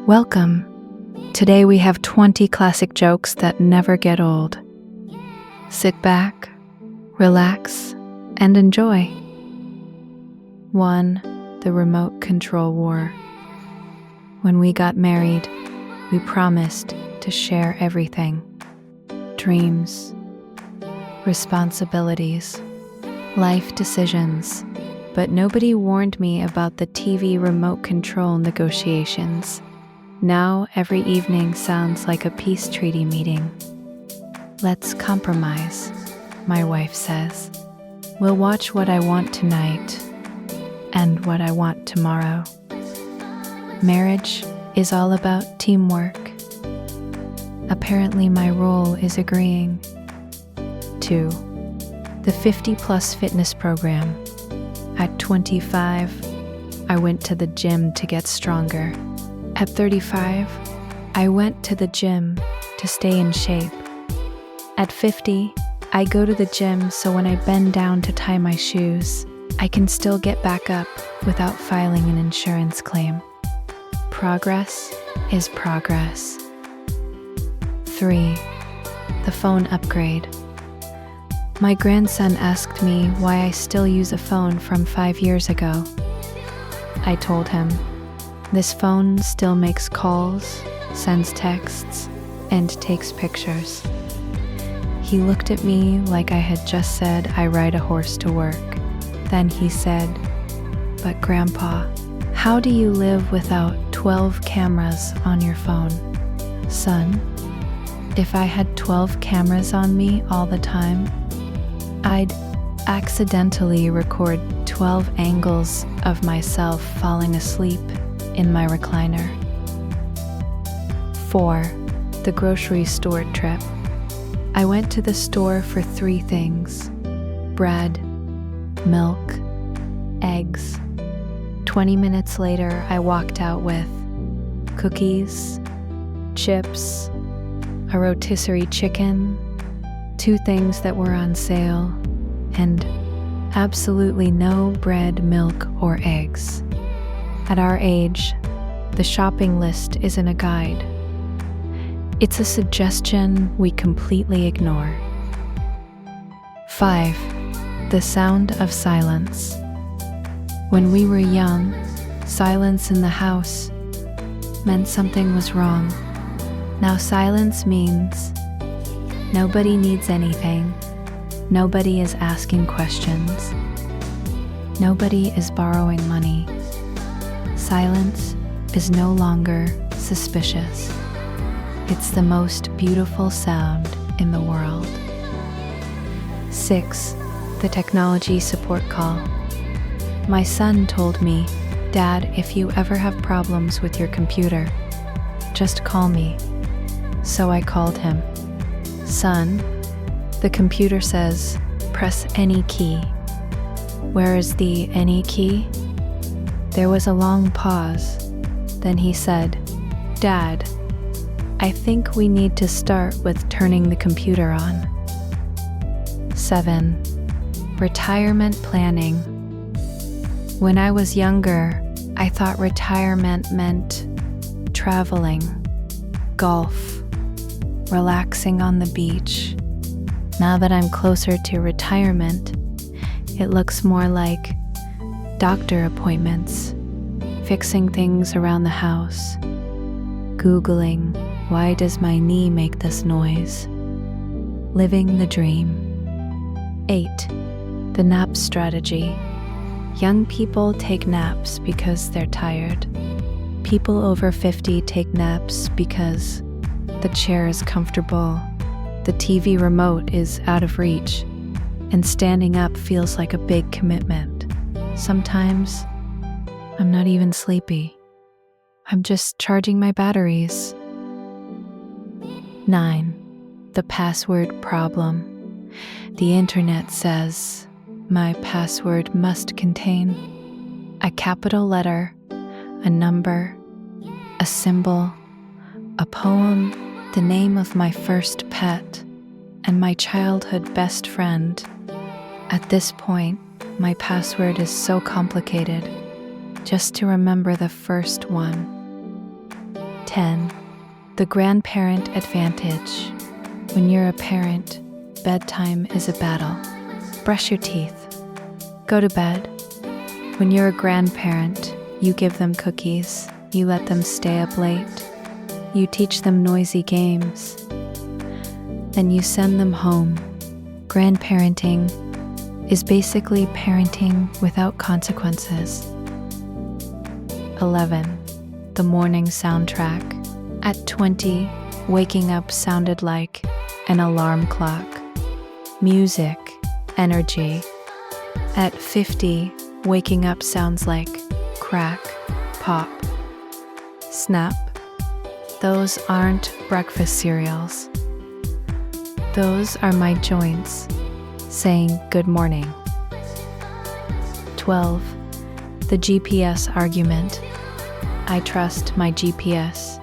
Welcome. Today we have 20 classic jokes that never get old. Sit back, relax, and enjoy. 1. The remote control war. When we got married, we promised to share everything. Dreams, responsibilities, life decisions. But nobody warned me about the TV remote control negotiations. Now every evening sounds like a peace treaty meeting. Let's compromise, my wife says. We'll watch what I want tonight and what I want tomorrow. Marriage is all about teamwork. Apparently my role is agreeing. 2. The 50+ fitness program. At 25, I went to the gym to get stronger. At 35, I went to the gym to stay in shape. At 50, I go to the gym so when I bend down to tie my shoes, I can still get back up without filing an insurance claim. Progress is progress. 3. The phone upgrade. My grandson asked me why I still use a phone from 5 years ago. I told him, this phone still makes calls, sends texts, and takes pictures. He looked at me like I had just said I ride a horse to work. Then he said, but Grandpa, how do you live without 12 cameras on your phone? Son, if I had 12 cameras on me all the time, I'd accidentally record 12 angles of myself falling asleep in my recliner. 4. The grocery store trip. I went to the store for 3 things: bread, milk, eggs. 20 minutes later, I walked out with cookies, chips, a rotisserie chicken, 2 things that were on sale, and absolutely no bread, milk, or eggs. At our age, the shopping list isn't a guide. It's a suggestion we completely ignore. 5. The sound of silence. When we were young, silence in the house meant something was wrong. Now silence means nobody needs anything. Nobody is asking questions. Nobody is borrowing money. Silence is no longer suspicious. It's the most beautiful sound in the world. 6. The technology support call. My son told me, Dad, if you ever have problems with your computer, just call me. So I called him. Son, the computer says, press any key. Where is the any key? There was a long pause. Then he said, Dad, I think we need to start with turning the computer on. 7. Retirement planning. When I was younger, I thought retirement meant traveling, golf, relaxing on the beach. Now that I'm closer to retirement, it looks more like doctor appointments, fixing things around the house, Googling, why does my knee make this noise? Living the dream. 8. The nap strategy. Young people take naps because they're tired. People over 50 take naps because the chair is comfortable, the TV remote is out of reach, and standing up feels like a big commitment. Sometimes, I'm not even sleepy. I'm just charging my batteries. 9. The password problem. The internet says my password must contain a capital letter, a number, a symbol, a poem, the name of my first pet, and my childhood best friend. At this point, my password is so complicated, just to remember the first one. 10. The grandparent advantage. When you're a parent, bedtime is a battle. Brush your teeth. Go to bed. When you're a grandparent, you give them cookies. You let them stay up late. You teach them noisy games. Then you send them home. Grandparenting is basically parenting without consequences. 11. The morning soundtrack. At 20, waking up sounded like an alarm clock. Music, energy. At 50, waking up sounds like crack, pop, snap. Those aren't breakfast cereals. Those are my joints saying good morning. 12. The GPS argument. I trust my GPS.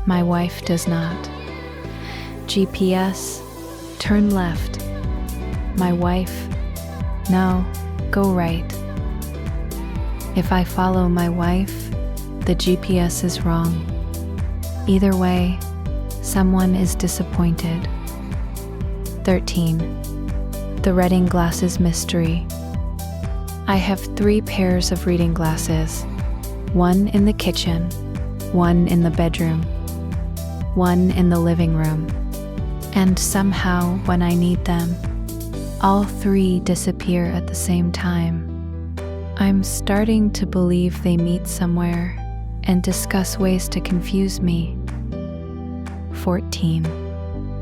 My wife does not. GPS, turn left. My wife, no, go right. If I follow my wife, the GPS is wrong. Either way, someone is disappointed. 13. The reading glasses mystery. I have 3 pairs of reading glasses, 1 in the kitchen, 1 in the bedroom, 1 in the living room, and somehow when I need them, all 3 disappear at the same time. I'm starting to believe they meet somewhere and discuss ways to confuse me. 14.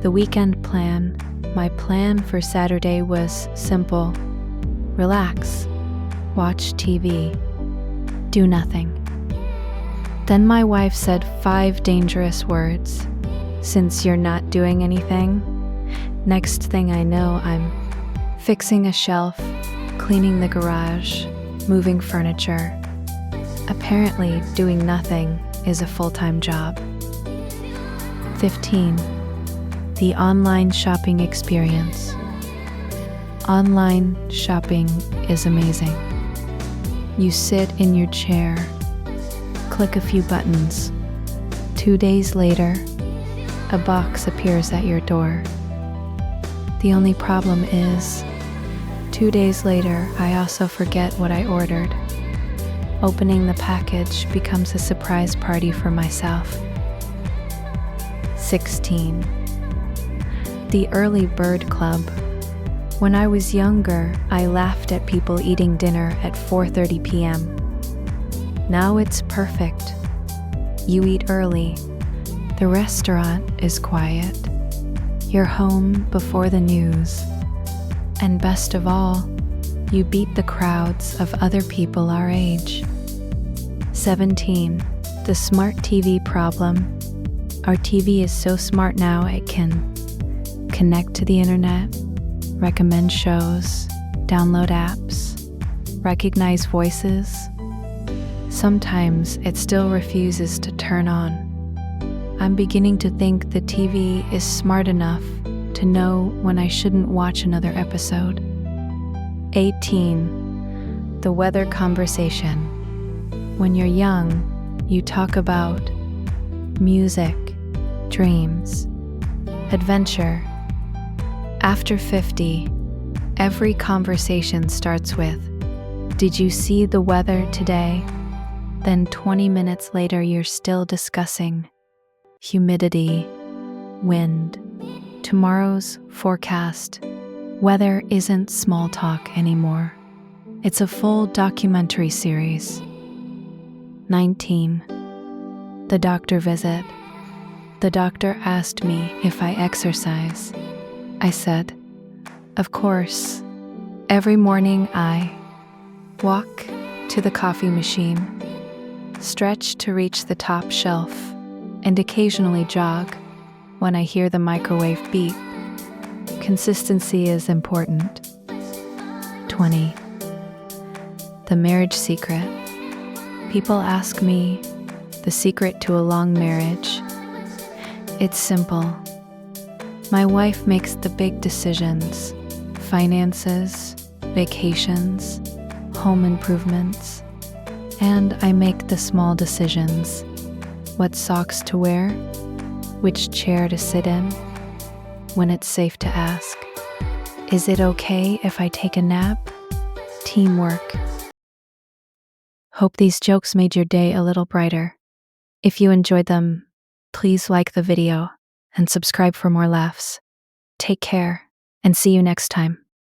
The weekend plan. My plan for Saturday was simple. Relax, watch TV, do nothing. Then my wife said 5 dangerous words. Since you're not doing anything, next thing I know, I'm fixing a shelf, cleaning the garage, moving furniture. Apparently, doing nothing is a full-time job. 15. The online shopping experience. Online shopping is amazing. You sit in your chair, click a few buttons. 2 days later, a box appears at your door. The only problem is, 2 days later, I also forget what I ordered. Opening the package becomes a surprise party for myself. 16. The early bird club. When I was younger, I laughed at people eating dinner at 4:30 p.m. Now it's perfect. You eat early. The restaurant is quiet. You're home before the news. And best of all, you beat the crowds of other people our age. 17. The smart TV problem. Our TV is so smart now it can connect to the internet, recommend shows, download apps, recognize voices. Sometimes it still refuses to turn on. I'm beginning to think the TV is smart enough to know when I shouldn't watch another episode. 18. The weather conversation. When you're young, you talk about music, dreams, adventure. After 50, every conversation starts with, "Did you see the weather today?" Then 20 minutes later, you're still discussing humidity, wind, tomorrow's forecast. Weather isn't small talk anymore. It's a full documentary series. 19. The doctor visit. The doctor asked me if I exercise. I said, of course. Every morning I walk to the coffee machine, stretch to reach the top shelf, and occasionally jog when I hear the microwave beep. Consistency is important. 20. The marriage secret. People ask me the secret to a long marriage. It's simple. My wife makes the big decisions, finances, vacations, home improvements, and I make the small decisions, What socks to wear? Which chair to sit in? When it's safe to ask. Is it okay if I take a nap? Teamwork. Hope these jokes made your day a little brighter. If you enjoyed them, please like the video and subscribe for more laughs. Take care and see you next time.